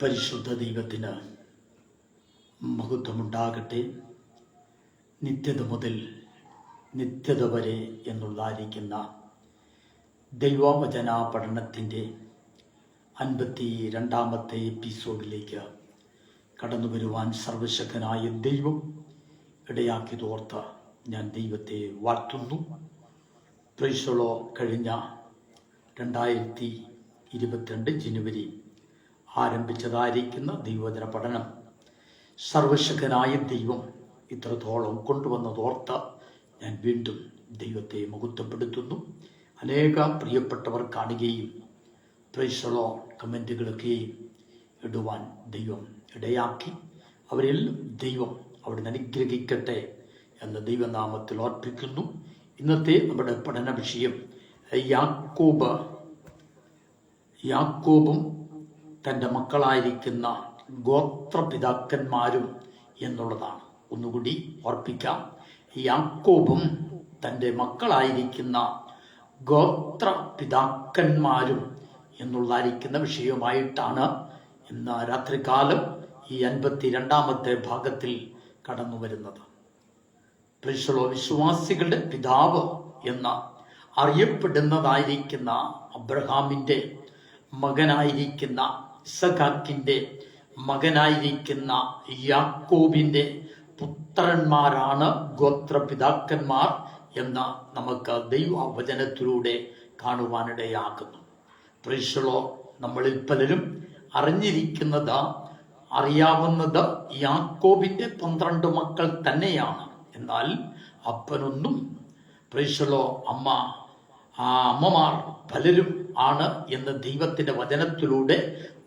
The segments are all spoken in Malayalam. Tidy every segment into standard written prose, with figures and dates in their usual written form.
പരിശുദ്ധ ദൈവത്തിന് മഹത്വമുണ്ടാകട്ടെ. നിത്യത മുതൽ നിത്യത വരെ എന്നുള്ളായിരിക്കുന്ന ദൈവവചന പഠനത്തിൻ്റെ 52ാമത്തെ എപ്പിസോഡിലേക്ക് കടന്നു വരുവാൻ സർവശക്തനായ ദൈവം ഇടയാക്കിയതോർത്ത് ഞാൻ ദൈവത്തെ വാഴ്ത്തുന്നു. പ്രൈസലോ കഴിഞ്ഞ 2022 ജനുവരി ആരംഭിച്ചതായിരിക്കുന്ന ദൈവവചന പഠനം സർവശക്തനായ ദൈവം ഇത്രത്തോളം കൊണ്ടുവന്നതോർത്ത് ഞാൻ വീണ്ടും ദൈവത്തെ മഹത്വപ്പെടുത്തുന്നു. അനേക പ്രിയപ്പെട്ടവർ കാണുകയും പ്രൈസലോ കമൻറ്റുകളൊക്കെയും ഇടുവാൻ ദൈവം ഇടയാക്കി. അവരെല്ലാം ദൈവം അവിടുന്ന് അനുഗ്രഹിക്കട്ടെ എന്ന് ദൈവനാമത്തിൽ ഓർപ്പിക്കുന്നു. ഇന്നത്തെ നമ്മുടെ പഠന വിഷയം യാക്കോബും തൻ്റെ മക്കളായിരിക്കുന്ന ഗോത്രപിതാക്കന്മാരും എന്നുള്ളതാണ്. ഒന്നുകൂടി ഓർപ്പിക്കാം. യാക്കോബും തൻ്റെ മക്കളായിരിക്കുന്ന ഗോത്രപിതാക്കന്മാരും എന്നുള്ളതായിരിക്കുന്ന വിഷയമായിട്ടാണ് ഇന്ന് രാത്രികാലം ഈ 52ാമത്തെ ഭാഗത്തിൽ കടന്നു വരുന്നത്. പ്രിയപ്പെട്ട വിശ്വാസികളുടെ പിതാവ് എന്ന അറിയപ്പെടുന്നതായിരിക്കുന്ന അബ്രഹാമിൻ്റെ മകനായിരിക്കുന്ന ഇസഹാക്കിൻ്റെ മകനായിരിക്കുന്ന യാക്കോബിൻ്റെ പുത്രന്മാരാണ് ഗോത്രപിതാക്കന്മാർ എന്ന് നമുക്ക് ദൈവവചനത്തിലൂടെ കാണുവാനിടയാകുന്നു. പ്രിയപ്പെട്ടവരെ, നമ്മളിൽ പലരും അറിയാവുന്നത് യാക്കോബിൻ്റെ 12 മക്കൾ തന്നെയാണ്. എന്നാൽ അപ്പനൊന്നും പ്രിയപ്പെട്ടവരെ അമ്മമാർ പലരും ആണ് എന്ന് ദൈവത്തിന്റെ വചനത്തിലൂടെ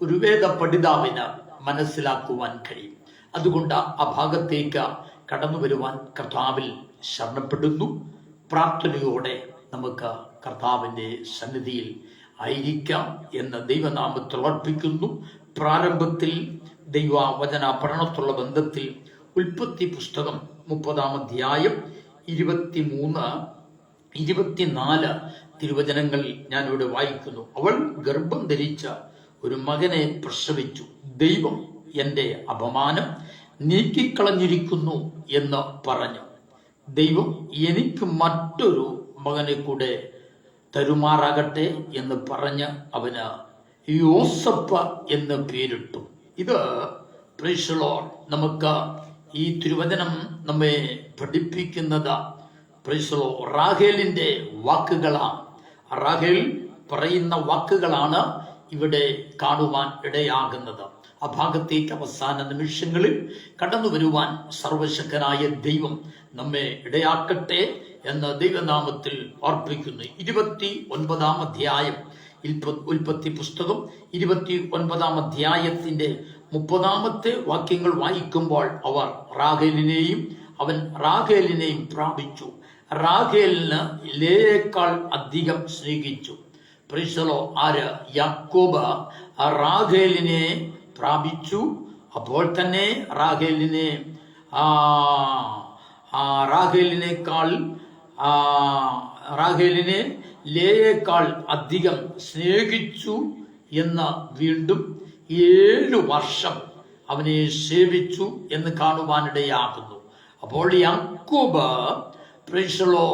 ഒരു വേദ പഠിതാവിന് മനസ്സിലാക്കുവാൻ കഴിയും. അതുകൊണ്ട് ആ ഭാഗത്തേക്ക് കടന്നു വരുവാൻ കർത്താവിൽ ശരണപ്പെടുന്നു. പ്രാർത്ഥനയോടെ നമുക്ക് കർത്താവിന്റെ സന്നിധിയിൽ ആയിരിക്കാം എന്ന് ദൈവനാമത്തിൽ അർപ്പിക്കുന്നു. പ്രാരംഭത്തിൽ ദൈവവചന പഠനത്തുള്ള ബന്ധത്തിൽ ഉൽപ്പത്തി പുസ്തകം 30-ാം അധ്യായം 23-24 തിരുവചനങ്ങൾ ഞാനിവിടെ വായിക്കുന്നു. അവൾ ഗർഭം ധരിച്ച ഒരു മകനെ പ്രസവിച്ചു. ദൈവം എൻ്റെ അപമാനം നീക്കിക്കളഞ്ഞിരിക്കുന്നു എന്ന് പറഞ്ഞു. ദൈവം എനിക്ക് മറ്റൊരു മകനെ കൂടെ തരുമാറാകട്ടെ എന്ന് പറഞ്ഞ് അവന് യോസഫ് എന്ന് പേരിട്ടു. ഇത് പ്രിയപ്പെട്ടവരെ, നമുക്ക് ഈ തിരുവചനം നമ്മെ പഠിപ്പിക്കുന്നത് പ്രിയപ്പെട്ടവരെ റാഹേലിന്റെ വാക്കുകളാണ്. റാഹേൽ പറയുന്ന വാക്കുകളാണ് ഇവിടെ കാണുവാൻ ഇടയാകുന്നത്. ആ ഭാഗത്തേക്ക് അവസാന നിമിഷങ്ങളിൽ കടന്നു വരുവാൻ സർവശക്തനായ ദൈവം നമ്മെ ഇടയാക്കട്ടെ എന്ന് ദൈവനാമത്തിൽ ഓർപ്പിക്കുന്നു. 29-ാം അധ്യായം ഉൽപ്പത്തി പുസ്തകം 29-ാം അധ്യായത്തിന്റെ 30-ാമത്തെ വാക്യങ്ങൾ വായിക്കുമ്പോൾ അവൻ റാഹേലിനെയും പ്രാപിച്ചു. റാഹേലിന് ലേയേക്കാൾ അധികം സ്നേഹിച്ചു. പ്രിയപ്പെട്ടവരെ, യാക്കോബ് റാഹേലിനെ പ്രാപിച്ചു. അപ്പോൾ തന്നെ റാഹേലിനെ ലേയേക്കാൾ അധികം സ്നേഹിച്ചു എന്ന് വീണ്ടും 7 വർഷം അവനെ സേവിച്ചു എന്ന് കാണുവാനിടയാകുന്നു. അപ്പോൾ യാക്കോബ് പ്രിയപ്പെട്ടവരെ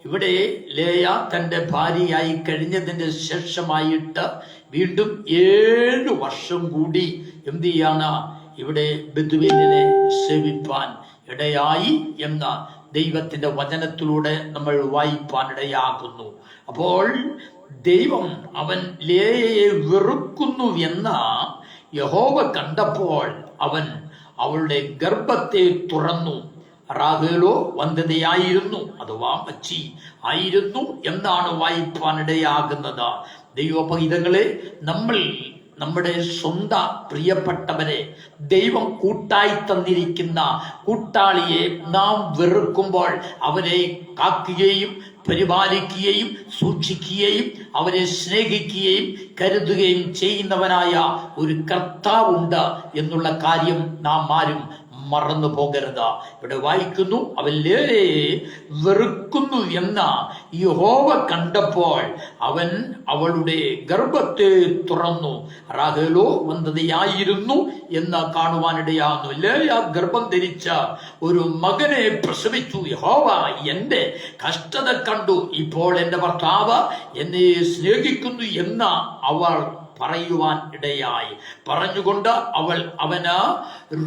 ഇവിടെ ലേയ തന്റെ ഭാര്യയായി കഴിഞ്ഞതിന്റെ ശേഷമായിട്ട് വീണ്ടും 7 വർഷം കൂടി എന്ത് ചെയ്യാണ് ഇവിടെ ബെഥുവേലിനെ സേവിപ്പാൻ ഇടയായി എന്ന ദൈവത്തിന്റെ വചനത്തിലൂടെ നമ്മൾ വായിപ്പാൻ ഇടയാകുന്നു. അപ്പോൾ ദൈവം അവൻ ലേയയെ വെറുക്കുന്നു എന്ന് യഹോവ കണ്ടപ്പോൾ അവൻ അവളുടെ ഗർഭത്തെ തുറന്നു. റാഹേലോ വന്ധ്യതയായിരുന്നു, അഥവാ മച്ചി ആയിരുന്നു എന്നാണ് വായിപ്പാനിടയാകുന്നത്. ദൈവപൈതങ്ങളെ, നമ്മൾ നമ്മുടെ സ്വന്തം പ്രിയപ്പെട്ടവരെ ദൈവം കൂട്ടായി തന്നിരിക്കുന്ന കൂട്ടാളിയെ നാം വെറുക്കുമ്പോൾ അവരെ കാക്കുകയും പരിപാലിക്കുകയും സൂക്ഷിക്കുകയും അവരെ സ്നേഹിക്കുകയും കരുതുകയും ചെയ്യുന്നവനായ ഒരു കർത്താവുണ്ട് എന്നുള്ള കാര്യം നാം ആരും മറന്നു പോകരുത്. ഇവിടെ വായിക്കുന്നു, അവൻ ലേയയെ വെറുക്കുന്നു എന്ന യഹോവ കണ്ടപ്പോൾ അവൻ അവളുടെ ഗർഭത്തെ തുറന്നു. റാഹേലോ വന്ധ്യതയായിരുന്നു എന്ന് കാണുവാനിടയാകുന്നു. ലേയ ഗർഭം ധരിച്ച ഒരു മകനെ പ്രസവിച്ചു. യഹോവ എന്റെ കഷ്ടത കണ്ടു, ഇപ്പോൾ എന്റെ ഭർത്താവ് എന്നെ സ്നേഹിക്കുന്നു എന്ന് അവൾ പറയുവാൻ ഇടയായി. പറഞ്ഞുകൊണ്ട് അവന്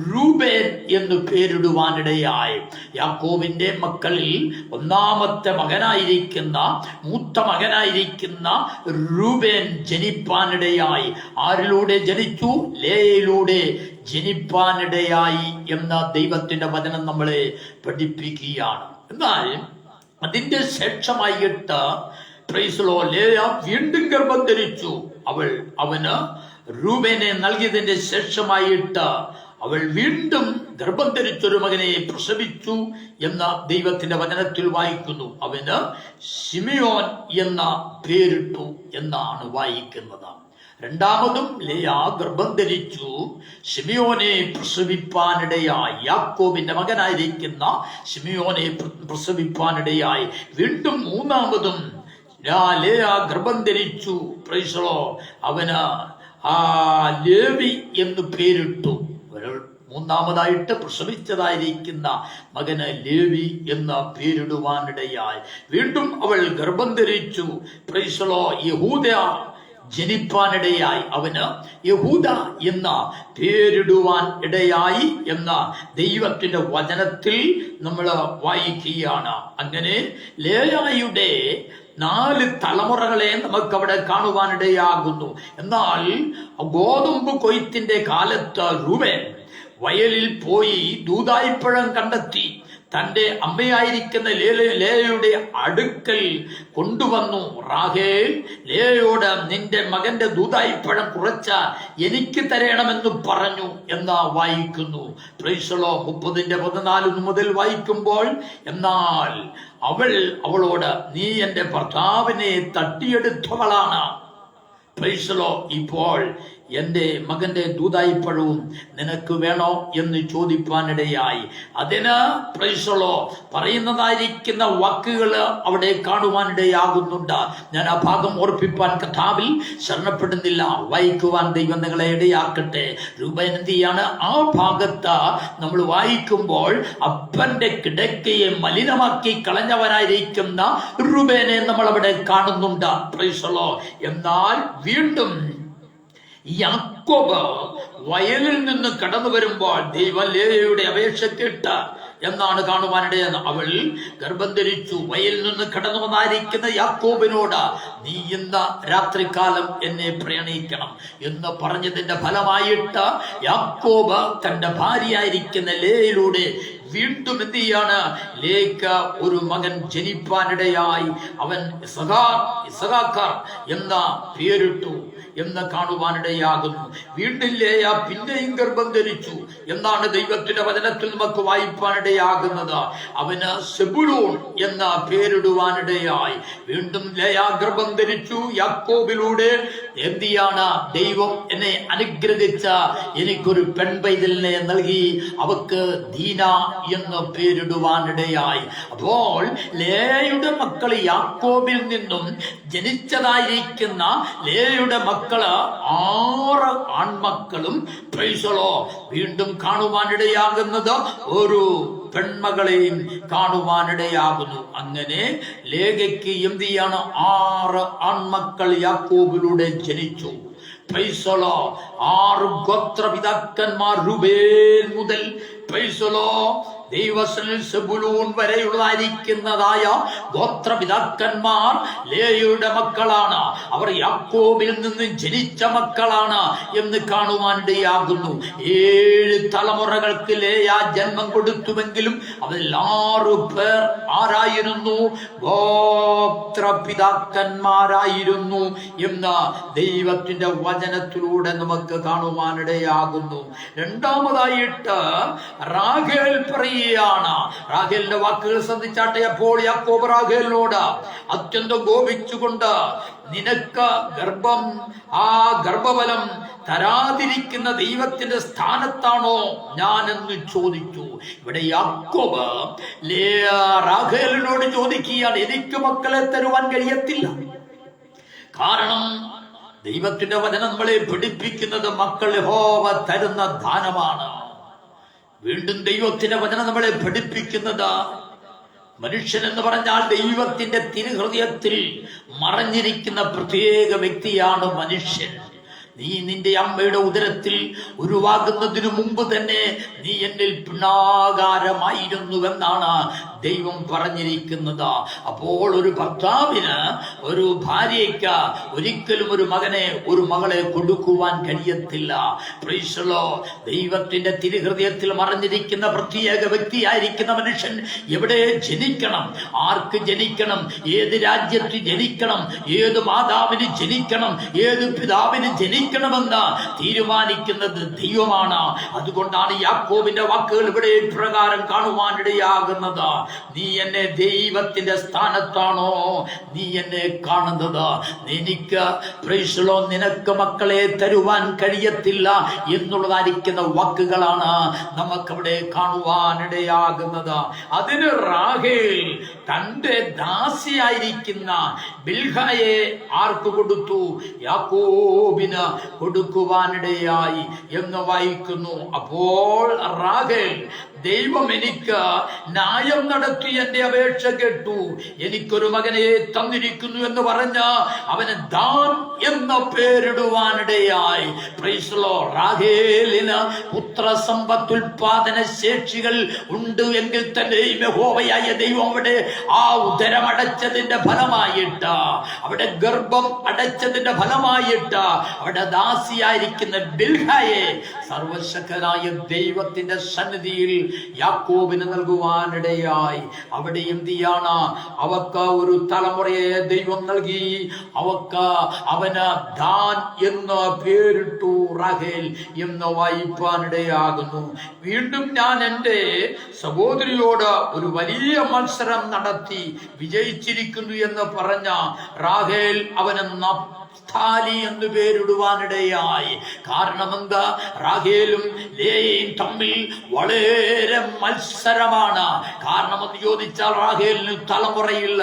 രൂബേൻ എന്ന് പേരിടുവാനിടയായി. യാക്കോബിന്റെ മക്കളിൽ ഒന്നാമത്തെ മൂത്ത മകനായിരിക്കുന്ന രൂബേൻ ജനിപ്പാനിടയായി. ആരിലൂടെ ജനിച്ചു? ലേയയിലൂടെ ജനിപ്പാനിടയായി എന്ന ദൈവത്തിന്റെ വചനം നമ്മളെ പഠിപ്പിക്കുകയാണ്. എന്നാൽ അതിന്റെ ശേഷമായിട്ട് ലേയ വീണ്ടും ഗർഭം ധരിച്ചു. അവന് രൂബേനെ നൽകിയതിന്റെ ശേഷമായിട്ട് അവൾ വീണ്ടും ഗർഭം ധരിച്ചൊരു മകനെ പ്രസവിച്ചു എന്ന ദൈവത്തിന്റെ വചനത്തിൽ വായിക്കുന്നു. അവന് ശിമിയോൻ എന്ന പേരിട്ടു എന്നാണ് വായിക്കുന്നത്. രണ്ടാമതും ലേയ ഗർഭം ധരിച്ചു, ശിമിയോനെ പ്രസവിപ്പാനിടയായി. യാക്കോബിന്റെ മകനായിരിക്കുന്ന ശിമിയോനെ പ്രസവിപ്പാനിടയായി. വീണ്ടും മൂന്നാമതും ലേയ ഗർഭം ധരിച്ചു. അവന് ലേവി എന്ന് പേരിട്ടു. മൂന്നാമതായിട്ട് പ്രസവിച്ചതായിരിക്കുന്ന മകന് ലേവി എന്ന പേരിടുവാനിടയായി. വീണ്ടും അവൾ ഗർഭം ധരിച്ചു. യഹൂദ ജനിപ്പാനിടയായി. അവന് യഹൂദ എന്ന പേരിടുവാൻ ഇടയായി എന്ന ദൈവത്തിന്റെ വചനത്തിൽ നമ്മൾ വായിക്കുകയാണ്. അങ്ങനെ ലേയായുടെ 4 തലമുറകളെ നമുക്കവിടെ കാണുവാനിടയാകുന്നു. എന്നാൽ ഗോതമ്പ് കൊയ്ത്തിന്റെ കാലത്ത് രൂബേൻ വയലിൽ പോയി ദൂതായിപ്പഴം കണ്ടെത്തി തന്റെ അമ്മയായിരിക്കുന്ന ലേയയുടെ അടുക്കൽ കൊണ്ടുവന്നു. റാഹേൽ ലേയയോട്, നിന്റെ മകന്റെ ദൂതായിപ്പഴം കുറച്ച എനിക്ക് തരണമെന്ന് പറഞ്ഞു എന്ന് വായിക്കുന്നു. 30:14 മുതൽ വായിക്കുമ്പോൾ, എന്നാൽ അവളോട്, നീ എന്റെ ഭർത്താവിനെ തട്ടിയെടുത്തവളാണ്. ഇപ്പോൾ എന്റെ മകന്റെ ദൂതായിപ്പഴവും നിനക്ക് വേണോ എന്ന് ചോദിപ്പാനിടയായി. അതിന് പറയുന്നതായിരിക്കുന്ന വാക്കുകൾ അവിടെ കാണുവാനിടയാകുന്നുണ്ട്. ഞാൻ ആ ഭാഗം ഓർപ്പിപ്പാൻ കഥാവിൽ ശരണപ്പെടുന്നില്ല. വായിക്കുവാൻ ദൈവം നിങ്ങളെ ഇടയാക്കട്ടെ. രൂബേൻ എന്ത് ചെയ്യാണ്? ആ ഭാഗത്ത് നമ്മൾ വായിക്കുമ്പോൾ അപ്പന്റെ കിടക്കയെ മലിനമാക്കി കളഞ്ഞവനായിരിക്കുന്ന രൂബേനെ നമ്മൾ അവിടെ കാണുന്നുണ്ട്. എന്നാൽ വീണ്ടും യാക്കോബ് വയലിൽ നിന്ന് കടന്നു വരുമ്പോൾ ദൈവം ലേയയുടെ അപേക്ഷ കേട്ട് എന്നാണ് കാണുവാനിടയത്. അവൾ ഗർഭം ധരിച്ചു. വയലിൽ നിന്ന് കടന്നു വന്നായിരിക്കുന്ന യാക്കോബിനോട്, നീ ഇന്ന് രാത്രികാലം എന്നെ പ്രണയിക്കണം എന്ന് പറഞ്ഞതിന്റെ ഫലമായിട്ട് യാക്കോബ് തന്റെ ഭാര്യയായിരിക്കുന്ന ലേയയിലൂടെ വീണ്ടും എന്ത് ചെയ്യാണ്? ലേക്ക് ഒരു മകൻ ജനിപ്പാനിടയായി. അവൻ ഇസഹാക്കാർ എന്ന പേരിട്ടു എന്ന് കാണുവാനിടയാകുന്നു. വീണ്ടും ലേയ പിന്നെയും ഗർഭം ധരിച്ചു എന്നാണ് ദൈവത്തിന്റെ വചനത്തിൽ നമുക്ക് വായിപ്പാനിടയാകുന്നത്. അവന് സെബുലൂൺ എന്ന പേരിടുവാനിടയായി. വീണ്ടും ലേയ ഗർഭം ധരിച്ചു. യാക്കോബിലൂടെ എന്തിയാണ്? ദൈവം എന്നെ അനുഗ്രഹിച്ച എനിക്കൊരു പെൺപൈതലിനെ നൽകി, അവക്ക് ദീന എന്ന് പേരിടുവാനിടയായി. അപ്പോൾ ലേയയുടെ മക്കൾ യാക്കോബിൽ നിന്നും ജനിച്ചതായിരിക്കുന്ന ലേയയുടെ മക്കള് 6 ആൺമക്കളും വീണ്ടും കാണുവാനിടയാകുന്നത് ഒരു പെൺമകളെയും കാണുവാനിടയാകുന്നു. അങ്ങനെ ലേഖയ്ക്ക് എന്ത് ചെയ്യാണ്? 6 ആൺമക്കൾ യാക്കോബിലൂടെ ജനിച്ചു. 6 ഗോത്രപിതാക്കന്മാർ രൂബേൻ മുതൽ ദൈവസനിൽ സെബുലൂൻ വരെയുള്ളതായിരിക്കുന്നതായ ഗോത്രപിതാക്കന്മാർ ലേയയുടെ മക്കളാണ്. അവർ യാക്കോബിൽ നിന്ന് ജനിച്ച മക്കളാണ് എന്ന് കാണുവാനിടയാകുന്നു. 7 തലമുറകൾക്ക് ലേയ ജന്മം കൊടുത്തുവെങ്കിലും അതിൽ 6 പേർ ആരായിരുന്നു? ഗോത്രപിതാക്കന്മാരായിരുന്നു എന്ന് ദൈവത്തിന്റെ വചനത്തിലൂടെ നമുക്ക് കാണുവാനിടയാകുന്നു. രണ്ടാമതായിട്ട് റാഹേൽ പറയുകയാണ്. റാഹേലിന്റെ വാക്കുകൾ ശ്രദ്ധിച്ചാട്ടെ. അപ്പോൾ യാക്കോബ് റാഹേലിനോട് അത്യന്തം കോപിച്ചുകൊണ്ട് നിനക്ക് ഗർഭഫലം തരാതിരിക്കുന്ന ദൈവത്തിന്റെ സ്ഥാനത്താണോ ഞാനെന്ന് ചോദിച്ചു. ഇവിടെ യാക്കോബ് റാഖേലിനോട് ചോദിക്കുകയാണ്, എനിക്ക് മക്കളെ തരുവാൻ കഴിയത്തില്ല. കാരണം ദൈവത്തിന്റെ വചനം നമ്മളെ പഠിപ്പിക്കുന്നത് മക്കൾ യഹോവ തരുന്ന ദാനമാണ്. വീണ്ടും ദൈവത്തിന്റെ വചനം നമ്മളെ പഠിപ്പിക്കുന്നത് മനുഷ്യൻ എന്ന് പറഞ്ഞാൽ ദൈവത്തിന്റെ തിരുഹൃദയത്തിൽ മറഞ്ഞിരിക്കുന്ന പ്രത്യേക വ്യക്തിയാണ് മനുഷ്യൻ. നീ നിന്റെ അമ്മയുടെ ഉദരത്തിൽ ഉരുവാകുന്നതിനു മുമ്പ് തന്നെ നീ എന്നിൽ പിണ്ണാകാരമായിരുന്നുവെന്നാണ് ദൈവം പറഞ്ഞിരിക്കുന്നത്. അപ്പോൾ ഒരു ഭർത്താവിന്, ഒരു ഭാര്യയ്ക്ക് ഒരിക്കലും ഒരു മകനെ, ഒരു മകളെ കൊടുക്കുവാൻ കഴിയത്തില്ല. Price the Lord. ദൈവത്തിന്റെ തിരുഹൃദയത്തിൽ മറഞ്ഞിരിക്കുന്ന പ്രത്യേക വ്യക്തിയായിരിക്കുന്ന മനുഷ്യൻ എവിടെ ജനിക്കണം, ആർക്ക് ജനിക്കണം, ഏത് രാജ്യത്ത് ജനിക്കണം, ഏത് മാതാവിന് ജനിക്കണം, ഏത് പിതാവിന് ജനിക്കണമെന്ന് തീരുമാനിക്കുന്നത് ദൈവമാണ്. അതുകൊണ്ടാണ് യാക്കോബിന്റെ വാക്കുകൾ ഇവിടെ പ്രകാരം കാണുവാനിടയാകുന്നത്. നീ എന്നെ ദൈവത്തിന്റെ സ്ഥാനത്താണോ നീ എന്നെ കാണുന്നത്? എനിക്ക് പ്രൈസ് ദി ലോർഡ്, നിനക്ക് മക്കളെ തരുവാൻ കഴിയത്തില്ല എന്നുള്ളതായിരിക്കുന്ന വാക്കുകളാണ് നമുക്കവിടെ കാണുവാനിടയാകുന്നത്. അതിന് റാഹേൽ തന്റെ ദാസിയായിരിക്കുന്ന ബിൽഹായെ ആർക്ക് കൊടുത്തു? യാക്കോബിന് കൊടുക്കുവാനിടയായി എന്ന് വായിക്കുന്നു. അപ്പോൾ റാഹേൽ, ദൈവം എനിക്ക് ന്യായം നടത്തി എന്റെ അപേക്ഷ കേട്ടു, എനിക്കൊരു മകനെ തന്നിരിക്കുന്നു എന്ന് പറഞ്ഞ അവന് ദാൻ എന്ന പേരിടുവാനിടയായി. Praise the lord. റാഹേലിന് പുത്രസമ്പത്തുൽപാദന ശേഷികൾ ഉണ്ട് എങ്കിൽ തന്നെയും യഹോവയായ ദൈവം അവിടെ ആ ഉദരമടച്ചതിന്റെ ഫലമായിട്ട്, അവിടെ ഗർഭം അടച്ചതിന്റെ ഫലമായിട്ട് അവിടെ ദാസിയായിരിക്കുന്ന ബിൽഹായെ സർവശക്തനായ ദൈവത്തിന്റെ സന്നിധിയിൽ യാക്കോബിന് നൽകുവാനിടയായി. അവിടെ എന്തിയാണ്? അവക്ക് ഒരു തലമുറയെ ദൈവം നൽകി. അവന് ദാൻ എന്ന് പേരിട്ടു, റാഹേൽ എന്ന് വായിപ്പാനിടയാകുന്നു. വീണ്ടും ഞാൻ എൻ്റെ സഹോദരിയോട് ഒരു വലിയ മത്സരം നടത്തി വിജയിച്ചിരിക്കുന്നു എന്ന് പറഞ്ഞ റാഹേൽ അവന് നഫ്താലി എന്ന് പേരിടുവാനിടയായി. കാരണം എന്താ? റാഹേലും ലേയയും തമ്മിൽ വളരെ മത്സരമാണ്. കാരണം എന്ന് ചോദിച്ചാൽ റാഹേലിന് തലമുറയില്ല,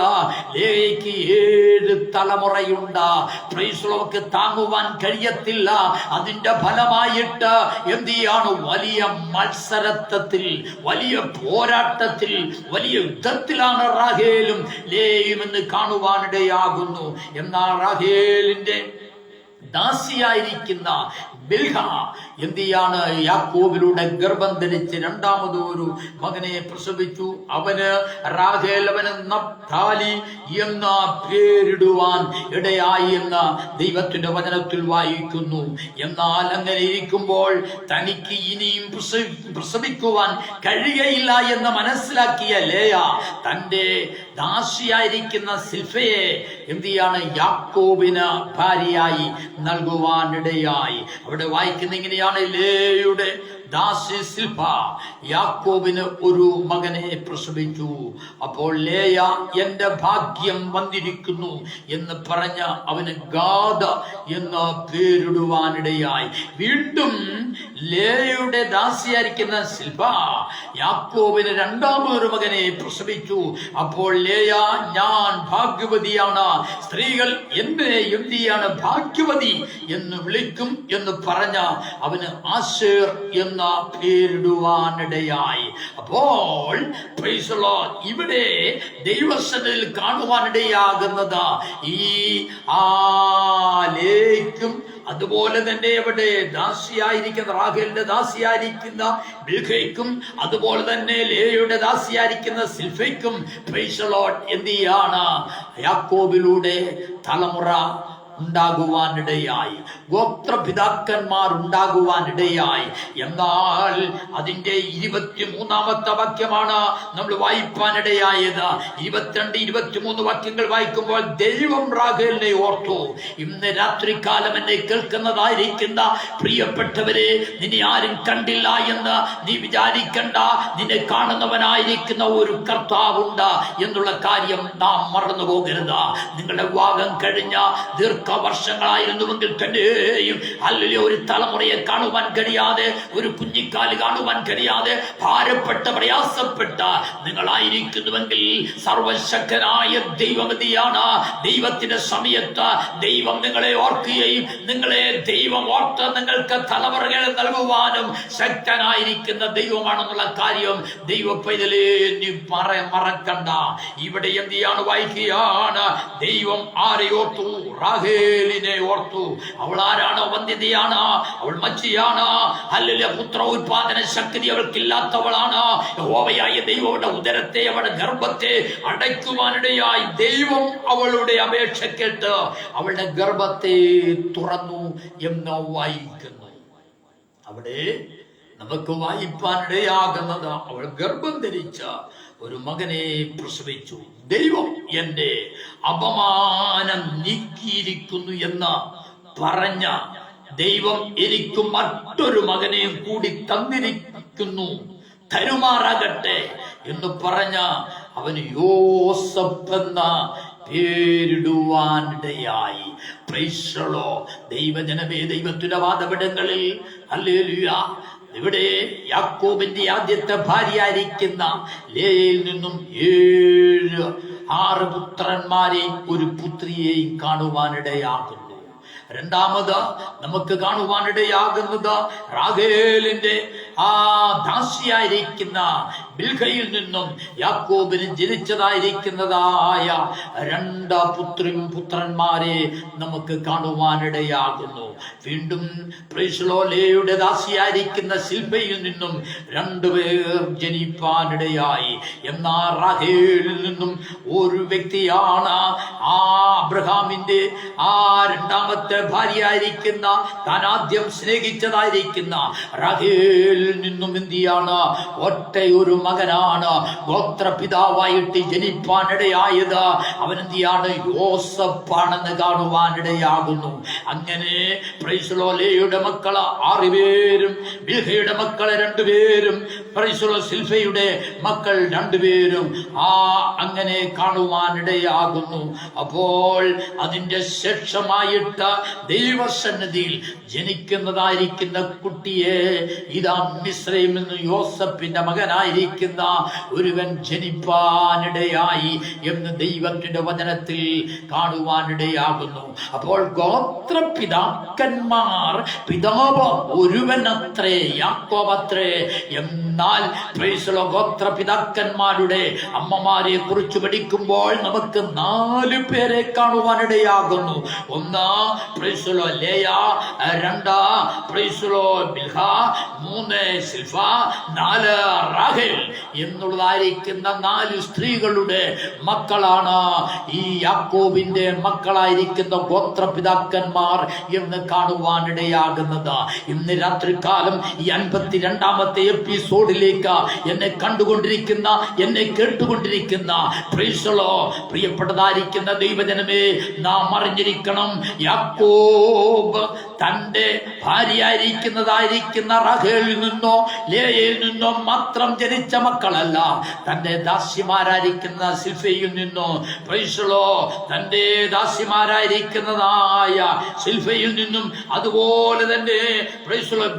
ലേയയ്ക്ക് 7 തലമുറയുണ്ട്. Praise the lord. താങ്ങുവാൻ കഴിയത്തില്ല. അതിന്റെ ഫലമായിട്ട് എന്ത് ചെയ്യാണ്? വലിയ മത്സരത്തിൽ, വലിയ പോരാട്ടത്തിൽ, വലിയ യുദ്ധത്തിലാണ് റാഹേലും ലേയും എന്ന് കാണുവാനിടയാകുന്നു. എന്നാൽ റാഹേലിന്റെ ദാസിയായിരിക്കുന്ന ബിൽഹ എന്തിയാണ്? യാക്കോബിലൂടെ ഗർഭം ധരിച്ച് രണ്ടാമത് ഒരു മകനെ പ്രസവിച്ചു. റാഹേൽ അവന് നഫ്താലി എന്ന പേരിടുവാൻ ഇടയായി എന്ന് ദൈവത്തിന്റെ വചനത്തിൽ വായിക്കുന്നു. എന്നാൽ അങ്ങനെ ഇരിക്കുമ്പോൾ തനിക്ക് ഇനിയും പ്രസവിക്കുവാൻ കഴിയയില്ല എന്ന് മനസ്സിലാക്കിയ ലേയ തന്റെ ദാസിയായിരിക്കുന്ന സിൽഫയെ എന്തിയാണ്? യാക്കോബിന് ഭാര്യയായി നൽകുവാനിടയായി. അവിടെ വായിക്കുന്ന ഇങ്ങനെയാണ്, ലേയുടെ ദാസി സിൽഫ യാക്കോബിന് ഒരു മകനെ പ്രസവിച്ചു. അപ്പോൾ ലേയ എന്റെ ഭാഗ്യം വന്നിരിക്കുന്നു എന്ന് പറഞ്ഞ അവന് ഗാദ എന്ന പേരിടുവാനിടയായി. വീണ്ടും ലേയുടെ ദാസിയായിരിക്കുന്ന സിൽഫ യാക്കോബിന് രണ്ടാമതൊരു മകനെ പ്രസവിച്ചു. അപ്പോൾ ലേയ, ഞാൻ ഭാഗ്യവതിയാണ്, സ്ത്രീകൾ എന്നെ എന്തിയാണ് ഭാഗ്യവതി എന്ന് വിളിക്കും എന്ന് പറഞ്ഞ അവന് ആശേർ എന്ന പേരിടുവാനിടയായി. അപ്പോൾ പ്രൈസ് ദി ലോർഡ്, ഇവിടെ ദൈവസന്നിധിയിൽ കാണുവാനിടയാകുന്നത് ഈ ലേക്കും അതുപോലെ തന്നെ അവിടെ ദാസിയായിരിക്കുന്ന റാഹേലിന്റെ ദാസിയായിരിക്കുന്ന ബിൽഹയ്ക്കും അതുപോലെ തന്നെ ലേയുടെ ദാസിയായിരിക്കുന്ന സിൽഫയ്ക്കും പ്രൈസ് ദി ലോർഡ് എന്തിയാണ്? യാക്കോബിലൂടെ തലമുറ ഉണ്ടാകുവാനിടയായി, ഗോത്രപിതാക്കന്മാർ ഉണ്ടാകുവാനിടയായി. എന്നാൽ അതിന്റെ 23-ാമത്തെ വാക്യമാണ് നമ്മൾ വായിപ്പാനിടയായത്. 22, 23 വാക്യങ്ങൾ വായിക്കുമ്പോൾ ദൈവം റാഹേലിനെ ഓർത്തു. ഇന്ന് രാത്രികാലം എന്നെ കേൾക്കുന്നതായിരിക്കുന്ന പ്രിയപ്പെട്ടവരെ, നിന്നെ ആരും കണ്ടില്ല എന്ന് നീ വിചാരിക്കണ്ട. നിന്നെ കാണുന്നവനായിരിക്കുന്ന ഒരു കർത്താവുണ്ട് എന്നുള്ള കാര്യം നാം മറന്നു പോകരുത്. നിങ്ങളുടെ വിവാഹം കഴിഞ്ഞ ദീർഘവർഷങ്ങളായിരുന്നുവെങ്കിൽ തന്നെയും അല്ലെങ്കിൽ ഒരു തലമുറയെ കാണുവാൻ കഴിയാതെ, ഒരു കുഞ്ഞിക്കാല് കാണുവാൻ കഴിയാതെ ഭാരപ്പെട്ട പ്രയാസപ്പെട്ട നിങ്ങളായിരിക്കുന്നുവെങ്കിൽ സർവശക്തനായ ദൈവമതിയാണ്. ദൈവത്തിന്റെ സമയത്ത് ദൈവം നിങ്ങളെ ഓർക്കുകയും നിങ്ങളെ ദൈവം ഓർത്ത് നിങ്ങൾക്ക് തലമുറകൾ നൽകുവാനും ശക്തനായിരിക്കുന്ന ദൈവമാണെന്നുള്ള കാര്യം ദൈവ പൈതലേ നീ മറക്കണ്ട. ഇവിടെ എന്തിയാണ് വായിക്കുകയാണ്? ദൈവം ആരെ ഓർത്തു? റാഹേലിനെ ഓർത്തു. അവൾ ആരാണ്? വന്ധ്യതയാണ്, അവൾ മച്ചിയാണ്, അല്ലെങ്കിൽ പുത്ര ഉത്പാദന ശക്തി അവൾക്കില്ലാത്തവളാണ്. യഹോവയായ ദൈവയുടെ ഉദരത്തെ, അവളുടെ ഗർഭത്തെ അടയ്ക്കുവാനിടയായി ദൈവം അവളുടെ അപേക്ഷ കേട്ട് അവളുടെ ഗർഭത്തെ തുറന്നു എന്ന് വായിക്കുന്നു. അവിടെ നമുക്ക് വായിപ്പാനിടയാകുന്നത് അവൾ ഗർഭം ധരിച്ച ഒരു മകനെ പ്രസവിച്ചു. ദൈവം എന്റെ അപമാനം നീക്കിയിരിക്കുന്നു എന്ന് പറഞ്ഞ ദൈവം എനിക്ക് മറ്റൊരു മകനെയും കൂടി തന്നിരിക്കുന്നു, തരുമാറാകട്ടെ എന്ന് പറഞ്ഞ അവന് യോസഫ് എന്ന പേരിടുവാനിടയായി. പ്രൈസലോ ദൈവജനമേ, ദൈവത്തിന്റെ വാദപീഠങ്ങളിൽ ഹല്ലേലൂയ. ഇവിടെ യാക്കോബിന്റെ ആദ്യത്തെ ഭാര്യയായിരിക്കുന്ന ലേയിൽ നിന്നും 6 പുത്രന്മാരെയും ഒരു പുത്രിയെയും കാണുവാനിടയാകുന്നു. രണ്ടാമത് നമുക്ക് കാണുവാനിടയാകുന്നത് റാഹേലിന്റെ ദാസിയായിരിക്കുന്ന ബിൽഹയിൽ നിന്നും യാക്കോബിന് ജനിച്ചതായിരിക്കുന്നതായ 2 പുത്രന്മാരെ നമുക്ക് കാണുവാനിടയാകുന്നു. വീണ്ടും ലേയുടെ ദാസിയായിരിക്കുന്ന സിൽബയിൽ നിന്നും 2 പേർ ജനിപ്പാനിടയായി. എന്നാൽ റാഹേലിൽ നിന്നും ഒരു വ്യക്തിയാണ് അബ്രഹാമിന്റെ രണ്ടാമത്തെ ഭാര്യയായിരിക്കുന്ന, താൻ ആദ്യം സ്നേഹിച്ചതായിരിക്കുന്ന റാഹേലിൽ നിന്നും എന്തിയാണ്? ഒറ്റയൊരു മകനാണ് ഗോത്രപിതാവായിട്ട് ജനിപ്പാനിടയായത്. അവൻ എന്തിയാണ്? യോസഫാണെന്ന് കാണുവാനിടയാകുന്നു. അങ്ങനെ ലേയുടെ മക്കള് 6 പേരും, ബിൽഹയുടെ മക്കള് 2 പേരും, സിൽഫയുടെ മക്കൾ 2 പേരും അങ്ങനെ കാണുവാനിടയാകുന്നു. അപ്പോൾ അതിന്റെ ശേഷമായിട്ട് ദൈവസന്നിധിയിൽ ജനിക്കുന്നതായിരിക്കുന്ന കുട്ടിയെ ഇതാ മിസ്രൈമിൽ നിന്ന് യോസഫിന്റെ മകനായിരിക്കുന്ന ഒരുവൻ ജനിപ്പാനിടയായി എന്ന് ദൈവത്തിന്റെ വചനത്തിൽ കാണുവാനിടയാകുന്നു. അപ്പോൾ ഗോത്രപിതാക്കന്മാർ, പിതാവ് ഒരുവനത്രേ, യാക്കോബത്രേ. എന്നാൽ ഗോത്രപിതാക്കന്മാരുടെ അമ്മമാരെ കുറിച്ച് പഠിക്കുമ്പോൾ നമുക്ക് 4 പേരെ കാണുവാനിടയാകുന്നു. 1 ലേയ, 2 ബിൽഹ, 3 സിൽഫ, 4 റാഹേൽ എന്നുള്ളതായിരിക്കുന്ന 4 സ്ത്രീകളുടെ മക്കളാണ് ഈ യാക്കോബിന്റെ മക്കളായിരിക്കുന്ന ഗോത്രപിതാക്കന്മാർ എന്ന് കാണുവാനിടയാകുന്നത്. ഇന്ന് രാത്രികാലം ഈ 52-ാമത്തെ എപ്പിസോഡിലേക്ക് എന്നെ കണ്ടുകൊണ്ടിരിക്കുന്ന, എന്നെ കേട്ടുകൊണ്ടിരിക്കുന്ന പ്രിയപ്പെട്ടതായിരിക്കുന്ന ദൈവജനമേ, നാം അറിഞ്ഞിരിക്കണം, യാക്കോബ് തന്റെ ഭാര്യയായിരിക്കുന്നതായിരിക്കുന്ന റാഹേലിൽ നിന്നോ ലേയയിൽ നിന്നോ മാത്രം ജനിച്ച മക്കളല്ല. തന്റെ ദാസിമാരായിരിക്കുന്ന സിൽഫയിൽ നിന്നോ, തന്റെ ദാസിമാരായിരിക്കുന്നതായ സിൽഫയിൽ നിന്നും അതുപോലെ തന്നെ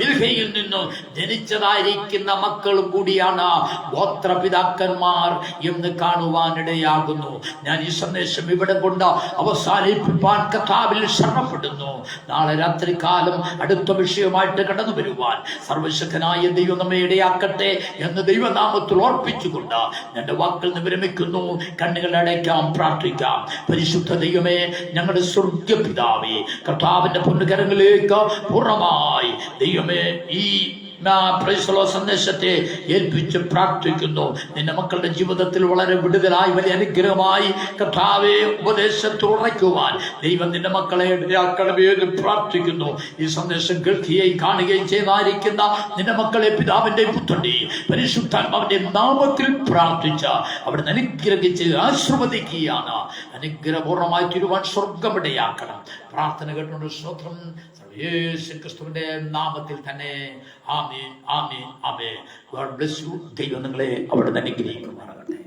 ബിൽഹയിൽ നിന്നും ജനിച്ചതായിരിക്കുന്ന മക്കളും കൂടിയാണ് ഗോത്രപിതാക്കന്മാർ എന്ന് കാണുവാനിടയാകുന്നു. ഞാൻ ഈ സന്ദേശം ഇവിടെ കൊണ്ട് അവസാനിപ്പിക്കാൻ കർത്താവിൽ ശരണപ്പെടുന്നു. നാളെ രാത്രികാലം അടുത്ത വിഷയമായിട്ട് കടന്നു വരുവാൻ സർവശക്തനായ ദൈവം നമ്മെ ഇടയാക്കട്ടെ എന്ന് ദൈവനാമത്തിൽ ഓർപ്പിച്ചുകൊണ്ട് എന്റെ വാക്കിൽ നിന്ന് വിരമിക്കുന്നു. കണ്ണുകൾ അടയ്ക്കാം, പ്രാർത്ഥിക്കാം. പരിശുദ്ധ ദൈവമേ, ഞങ്ങളുടെ സ്വർഗ്ഗപിതാവേ, കർത്താവിന്റെ പൊന്നുകരങ്ങളിലേക്ക് പൂർണ്ണമായി ദൈവമേ ഈ സന്ദേശത്തെ ഏൽപ്പിച്ച് പ്രാർത്ഥിക്കുന്നു. നിന്റെ മക്കളുടെ ജീവിതത്തിൽ വളരെ വിടുതലായി വലിയ അനുഗ്രഹമായി കർത്താവെ ഉപദേശത്തിൽ ഉറയ്ക്കുവാൻ ദൈവം നിന്റെ മക്കളെ ഇടയാക്കണമേ എന്ന് പ്രാർത്ഥിക്കുന്നു. ഈ സന്ദേശം കേൾക്കുകയും കാണുകയും ചെയ്തായിരിക്കുന്ന നിന്റെ മക്കളെ പിതാവിന്റെയും പുത്രന്റെയും പരിശുദ്ധാത്മാവിന്റെയും നാമത്തിൽ പ്രാർത്ഥിച്ച അവിടെ അനുഗ്രഹിച്ച് ആശീർവദിക്കുകയാണ്. അനുഗ്രഹപൂർണ്ണമായി തീരുവാൻ സ്വർഗമിടയാക്കണം. പ്രാർത്ഥന കേട്ടുകൊണ്ട് സ്തോത്രം യേശു ക്രിസ്തുവിന്റെ നാമത്തിൽ തന്നെ. ആമേൻ, ആമേൻ, ആമേൻ. God bless you. ദൈവം നിങ്ങളെ അവിടെ അനുഗ്രഹിക്കുമാറാകട്ടെ.